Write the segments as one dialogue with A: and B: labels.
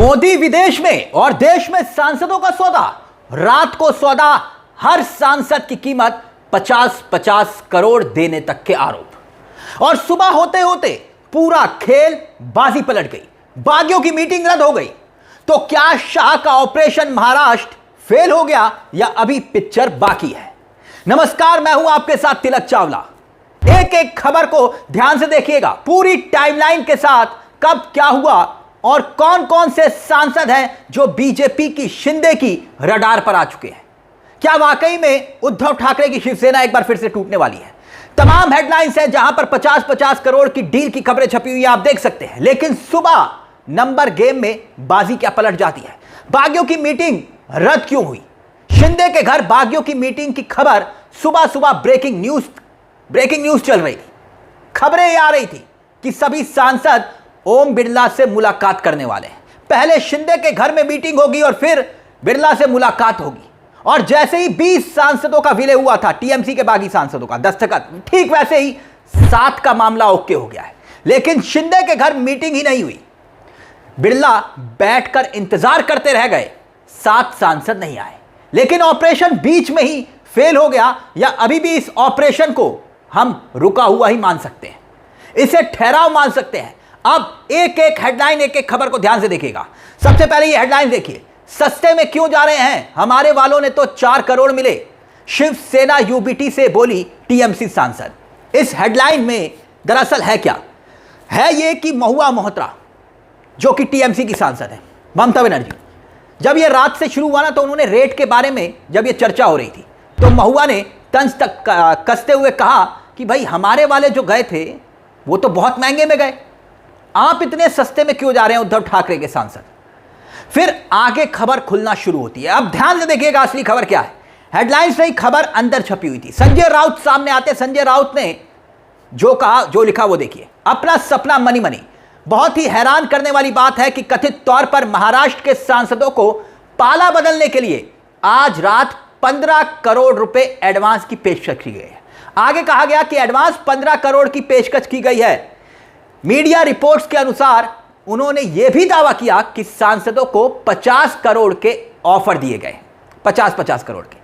A: मोदी विदेश में और देश में सांसदों का सौदा, रात को सौदा, हर सांसद की कीमत 50-50 करोड़ देने तक के आरोप। और सुबह होते होते पूरा खेल बाजी पलट गई, बागियों की मीटिंग रद्द हो गई। तो क्या शाह का ऑपरेशन महाराष्ट्र फेल हो गया या अभी पिक्चर बाकी है? नमस्कार, मैं हूं आपके साथ तिलक चावला। एक एक खबर को ध्यान से देखिएगा, पूरी टाइमलाइन के साथ, कब क्या हुआ और कौन कौन से सांसद हैं जो बीजेपी की शिंदे की रडार पर आ चुके हैं। क्या वाकई में उद्धव ठाकरे की शिवसेना एक बार फिर से टूटने वाली है? तमाम हेडलाइंस हैं जहां पर 50-50 करोड़ की डील की खबरें छपी हुई है, आप देख सकते हैं। लेकिन सुबह नंबर गेम में बाजी क्या पलट जाती है? बागियों की मीटिंग रद्द क्यों हुई? शिंदे के घर बागियों की मीटिंग की खबर सुबह सुबह ब्रेकिंग न्यूज चल रही थी। खबरें ये आ रही थी कि सभी सांसद ओम बिरला से मुलाकात करने वाले हैं। पहले शिंदे के घर में मीटिंग होगी और फिर बिरला से मुलाकात होगी। और जैसे ही 20 सांसदों का विलय हुआ था, टीएमसी के बागी सांसदों का दस्तखत, ठीक वैसे ही 7 का मामला ओके हो गया है। लेकिन शिंदे के घर मीटिंग ही नहीं हुई। बिरला बैठकर इंतजार करते रह गए, 7 सांसद नहीं आए। लेकिन ऑपरेशन बीच में ही फेल हो गया या अभी भी इस ऑपरेशन को हम रुका हुआ ही मान सकते हैं, इसे ठहराव मान सकते हैं। अब एक एक हेडलाइन, एक एक खबर को ध्यान से देखिएगा। सबसे पहले ये हेडलाइन देखिए, सस्ते में क्यों जा रहे हैं हमारे वालों ने तो 4 करोड़ मिले, शिवसेना यूबीटी से बोली टीएमसी सांसद। इस हेडलाइन में दरअसल है क्या? है ये कि महुआ मोहत्रा, जो कि टीएमसी की सांसद है, ममता बनर्जी, जब ये रात से शुरू हुआ ना, तो उन्होंने रेट के बारे में जब ये चर्चा हो रही थी, तो महुआ ने तंज तक कसते हुए कहा कि भाई हमारे वाले जो गए थे वो तो बहुत महंगे में गए, आप इतने सस्ते में क्यों जा रहे हैं उद्धव ठाकरे के सांसद? फिर आगे खबर खुलना शुरू होती है। अब ध्यान से देखिएगा असली खबर क्या है। हेडलाइंस नहीं, खबर अंदर छपी हुई थी। संजय राउत सामने आते, संजय राउत ने जो कहा, जो लिखा वो देखिए। अपना सपना मनी मनी। बहुत ही हैरान करने वाली बात है कि कथित तौर पर महाराष्ट्र के सांसदों को पाला बदलने के लिए आज रात 15 करोड़ रुपए एडवांस की पेशकश की गई है। आगे कहा गया कि एडवांस 15 करोड़ की पेशकश की गई है। मीडिया रिपोर्ट्स के अनुसार उन्होंने यह भी दावा किया कि सांसदों को 50 करोड़ के ऑफर दिए गए, 50-50 करोड़ के।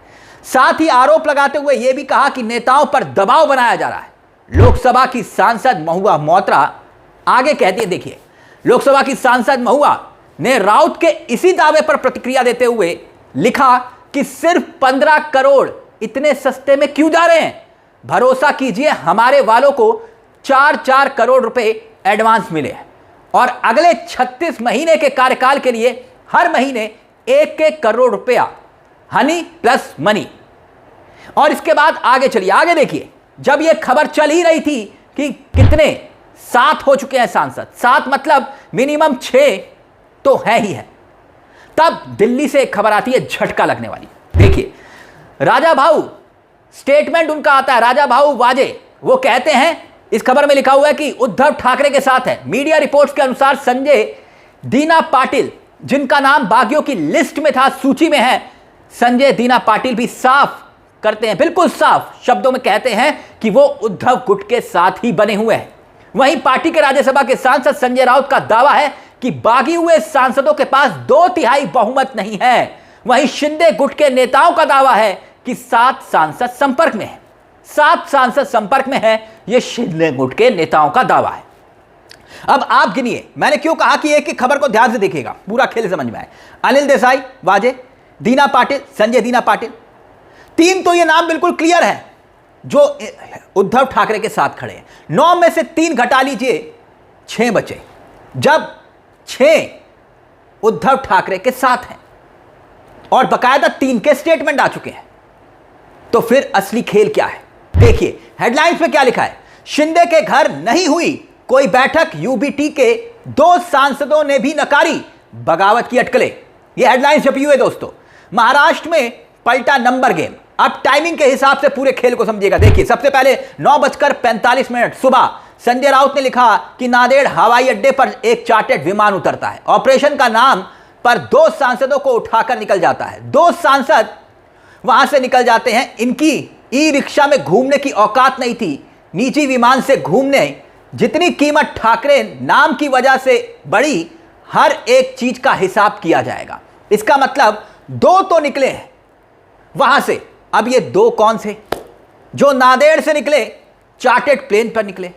A: साथ ही आरोप लगाते हुए यह भी कहा कि नेताओं पर दबाव बनाया जा रहा है। लोकसभा की सांसद महुआ मोहत्रा आगे कहती है, देखिए, लोकसभा की सांसद महुआ ने राउत के इसी दावे पर प्रतिक्रिया देते हुए लिखा कि सिर्फ 15 करोड़ इतने सस्ते में क्यों जा रहे हैं? भरोसा कीजिए, हमारे वालों को 4-4 करोड़ रुपए एडवांस मिले और अगले 36 महीने के कार्यकाल के लिए हर महीने 1-1 करोड़ रुपया हनी प्लस मनी। और इसके बाद आगे चलिए, आगे देखिए। जब यह खबर चल ही रही थी कि कितने 7 हो चुके हैं सांसद, 7 मतलब मिनिमम 6 तो है ही है, तब दिल्ली से एक खबर आती है झटका लगने वाली। देखिए, राजा भाऊ स्टेटमेंट उनका आता है, राजा भाऊ वाजे, वो कहते हैं, इस खबर में लिखा हुआ है कि उद्धव ठाकरे के साथ है। मीडिया रिपोर्ट्स के अनुसार संजय दीना पाटिल, जिनका नाम बागियों की लिस्ट में था, सूची में है, संजय दीना पाटिल भी साफ करते हैं, बिल्कुल साफ शब्दों में कहते हैं कि वो उद्धव गुट के साथ ही बने हुए हैं। वहीं पार्टी के राज्यसभा के सांसद संजय राउत का दावा है कि बागी हुए सांसदों के पास 2/3 बहुमत नहीं है। वहीं शिंदे गुट के नेताओं का दावा है कि 7 सांसद संपर्क में है, 7 सांसद संपर्क में है, यह शिंदे गुट के नेताओं का दावा है। अब आप गिनिए, मैंने क्यों कहा कि एक एक खबर को ध्यान से देखिएगा, पूरा खेल समझ में आए। अनिल देसाई वाजे, दीना पाटिल, संजय दीना पाटिल, 3 तो ये नाम बिल्कुल क्लियर है जो उद्धव ठाकरे के साथ खड़े हैं। 9 में से 3 घटा लीजिए, 6 बचे। जब 6 उद्धव ठाकरे के साथ हैं और बकायदा 3 के स्टेटमेंट आ चुके हैं, तो फिर असली खेल क्या है? देखिए हेडलाइंस में क्या लिखा है। शिंदे के घर नहीं हुई कोई बैठक, यूबीटी के 2 सांसदों ने भी नकारी, बगावत की अटकलें। यह हेडलाइन छपी हुई है दोस्तों। महाराष्ट्र में पलटा नंबर गेम। अब टाइमिंग के हिसाब से पूरे खेल को समझिएगा। देखिए, सबसे पहले 9:45 सुबह संजय राउत ने लिखा कि नांदेड़ हवाई अड्डे पर एक चार्टर्ड विमान उतरता है। ऑपरेशन का नाम पर 2 सांसदों को उठाकर निकल जाता है। 2 सांसद वहां से निकल जाते हैं। इनकी ई रिक्शा में घूमने की औकात नहीं थी, निजी विमान से घूमने जितनी कीमत ठाकरे नाम की वजह से बढ़ी, हर एक चीज का हिसाब किया जाएगा। इसका मतलब दो तो निकले हैं वहां से। अब ये दो कौन से? जो नांदेड़ से निकले, चार्टेड प्लेन पर निकले।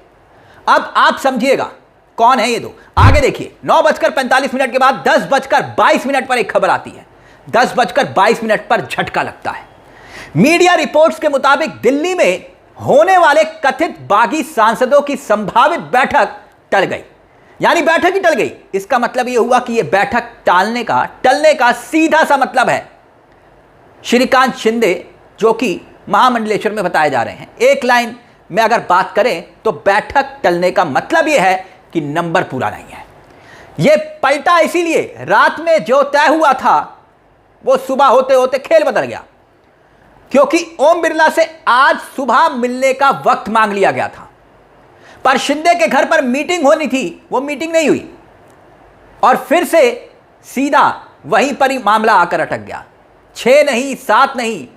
A: अब आप समझिएगा कौन है ये दो। आगे देखिए, 9:45 के बाद 10:22 पर एक खबर आती है। 10:22 पर झटका लगता है। मीडिया रिपोर्ट्स के मुताबिक दिल्ली में होने वाले कथित बागी सांसदों की संभावित बैठक टल गई। यानी बैठक ही टल गई। इसका मतलब यह हुआ कि यह बैठक टलने का सीधा सा मतलब है श्रीकांत शिंदे, जो कि महामंडलेश्वर में बताए जा रहे हैं। एक लाइन में अगर बात करें तो बैठक टलने का मतलब यह है कि नंबर पूरा नहीं है। यह पलटा इसीलिए, रात में जो तय हुआ था वो सुबह होते होते खेल बदल गया, क्योंकि ओम बिरला से आज सुबह मिलने का वक्त मांग लिया गया था, पर शिंदे के घर पर मीटिंग होनी थी, वो मीटिंग नहीं हुई और फिर से सीधा वहीं पर ही मामला आकर अटक गया। 6 नहीं, 7 नहीं,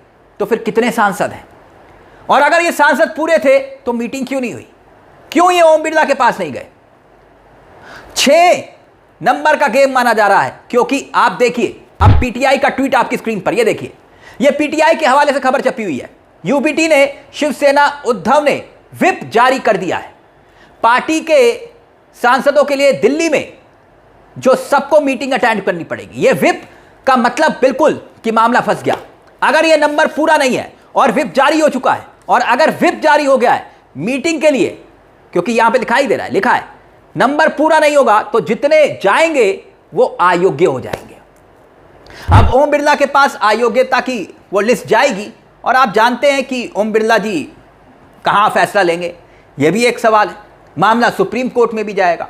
A: तो फिर कितने सांसद हैं? और अगर ये सांसद पूरे थे तो मीटिंग क्यों नहीं हुई? क्यों ये ओम बिरला के पास नहीं गए? 6 नंबर का गेम माना जा रहा है, क्योंकि आप देखिए, अब पीटीआई का ट्वीट आपकी स्क्रीन पर, ये देखिए, ये पीटीआई के हवाले से खबर छपी हुई है। यूबीटी ने शिवसेना उद्धव ने व्हिप जारी कर दिया है। पार्टी के सांसदों के लिए दिल्ली में जो सबको मीटिंग अटेंड करनी पड़ेगी। ये व्हिप का मतलब बिल्कुल कि मामला फंस गया। अगर ये नंबर पूरा नहीं है और व्हिप जारी हो चुका है, और अगर व्हिप जारी हो गया है मीटिंग के लिए, क्योंकि यहां पे दिखाई दे रहा है, लिखा है नंबर पूरा नहीं होगा तो जितने जाएंगे वो अयोग्य हो जाएंगे। अब ओम बिरला के पास अयोग्यता की वो लिस्ट जाएगी, और आप जानते हैं कि ओम बिरला जी कहां फैसला लेंगे, यह भी एक सवाल है। मामला सुप्रीम कोर्ट में भी जाएगा।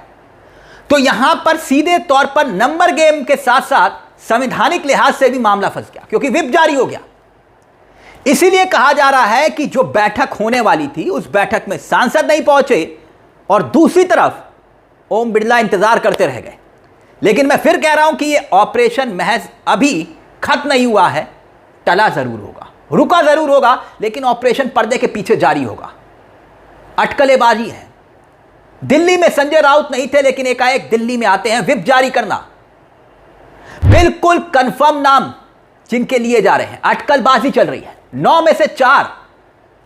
A: तो यहां पर सीधे तौर पर नंबर गेम के साथ साथ संवैधानिक लिहाज से भी मामला फंस गया, क्योंकि व्हिप जारी हो गया। इसीलिए कहा जा रहा है कि जो बैठक होने वाली थी उस बैठक में सांसद नहीं पहुंचे, और दूसरी तरफ ओम बिरला इंतजार करते रह गए। लेकिन मैं फिर कह रहा हूं कि यह ऑपरेशन महज अभी खत्म नहीं हुआ है, टला जरूर होगा, रुका जरूर होगा, लेकिन ऑपरेशन पर्दे के पीछे जारी होगा। अटकलेबाजी है। दिल्ली में संजय राउत नहीं थे, लेकिन एकाएक दिल्ली में आते हैं व्हिप जारी करना। बिल्कुल कंफर्म नाम जिनके लिए जा रहे हैं, अटकलबाजी चल रही है। 9 में से 4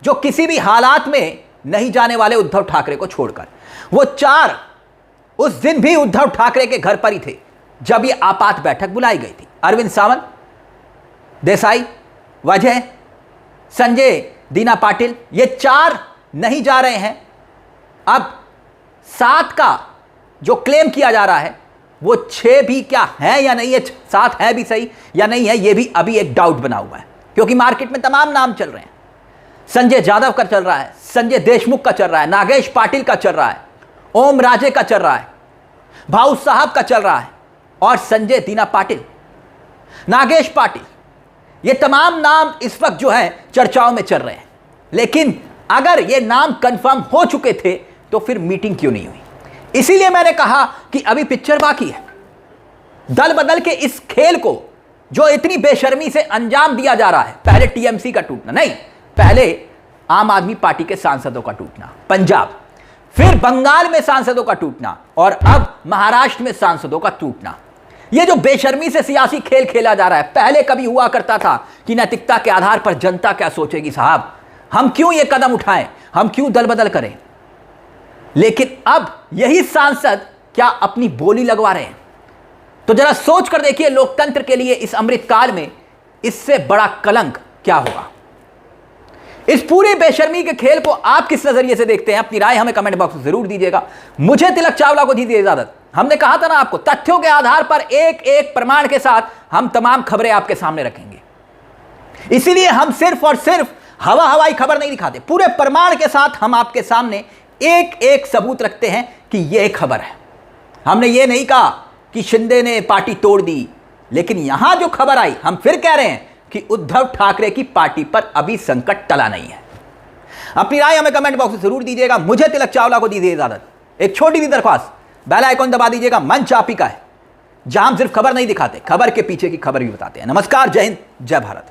A: जो किसी भी हालात में नहीं जाने वाले उद्धव ठाकरे को छोड़कर, वो 4 उस दिन भी उद्धव ठाकरे के घर पर ही थे जब ये आपात बैठक बुलाई गई थी। अरविंद सावंत, देसाई, वजह, संजय, दीना पाटिल, ये 4 नहीं जा रहे हैं। अब 7 का जो क्लेम किया जा रहा है वो 6 भी क्या है या नहीं है, 7 है भी सही या नहीं है, ये भी अभी एक डाउट बना हुआ है, क्योंकि मार्केट में तमाम नाम चल रहे हैं। संजय यादव का चल रहा है, संजय देशमुख का चल रहा है, नागेश पाटिल का चल रहा है, ओम राजे का चल रहा है, भाऊ साहब का चल रहा है, और संजय दीना पाटिल, नागेश पाटिल, ये तमाम नाम इस वक्त जो है चर्चाओं में चल रहे हैं। लेकिन अगर ये नाम कंफर्म हो चुके थे तो फिर मीटिंग क्यों नहीं हुई? इसीलिए मैंने कहा कि अभी पिक्चर बाकी है। दल बदल के इस खेल को जो इतनी बेशर्मी से अंजाम दिया जा रहा है, पहले टीएमसी का टूटना, नहीं, पहले आम आदमी पार्टी के सांसदों का टूटना पंजाब, फिर बंगाल में सांसदों का टूटना, और अब महाराष्ट्र में सांसदों का टूटना। यह जो बेशर्मी से सियासी खेल खेला जा रहा है, पहले कभी हुआ करता था कि नैतिकता के आधार पर जनता क्या सोचेगी, साहब हम क्यों यह कदम उठाएं, हम क्यों दल बदल करें। लेकिन अब यही सांसद क्या अपनी बोली लगवा रहे हैं? तो जरा सोच कर देखिए, लोकतंत्र के लिए इस अमृतकाल में इससे बड़ा कलंक क्या होगा। इस पूरे बेशर्मी के खेल को आप किस नजरिए से देखते हैं? अपनी राय हमें कमेंट बॉक्स में जरूर दीजिएगा। मुझे तिलक चावला को दीजिए इजाजत। हमने कहा था ना आपको, तथ्यों के आधार पर एक एक प्रमाण के साथ हम तमाम खबरें आपके सामने रखेंगे। इसीलिए हम सिर्फ और सिर्फ हवाई खबर नहीं दिखाते, पूरे प्रमाण के साथ हम आपके सामने एक एक सबूत रखते हैं कि यह खबर है। हमने ये नहीं कहा कि शिंदे ने पार्टी तोड़ दी, लेकिन यहां जो खबर आई, हम फिर कह रहे हैं कि उद्धव ठाकरे की पार्टी पर अभी संकट टला नहीं है। अपनी राय हमें कमेंट बॉक्स में जरूर दीजिएगा। मुझे तिलक चावला को दीजिए इजाजत। एक छोटी सी दरख्वास्त, बेल आइकॉन दबा दीजिएगा। मंच आप ही का है, जहां हम सिर्फ खबर नहीं दिखाते, खबर के पीछे की खबर भी बताते हैं। नमस्कार, जय हिंद, जय भारत।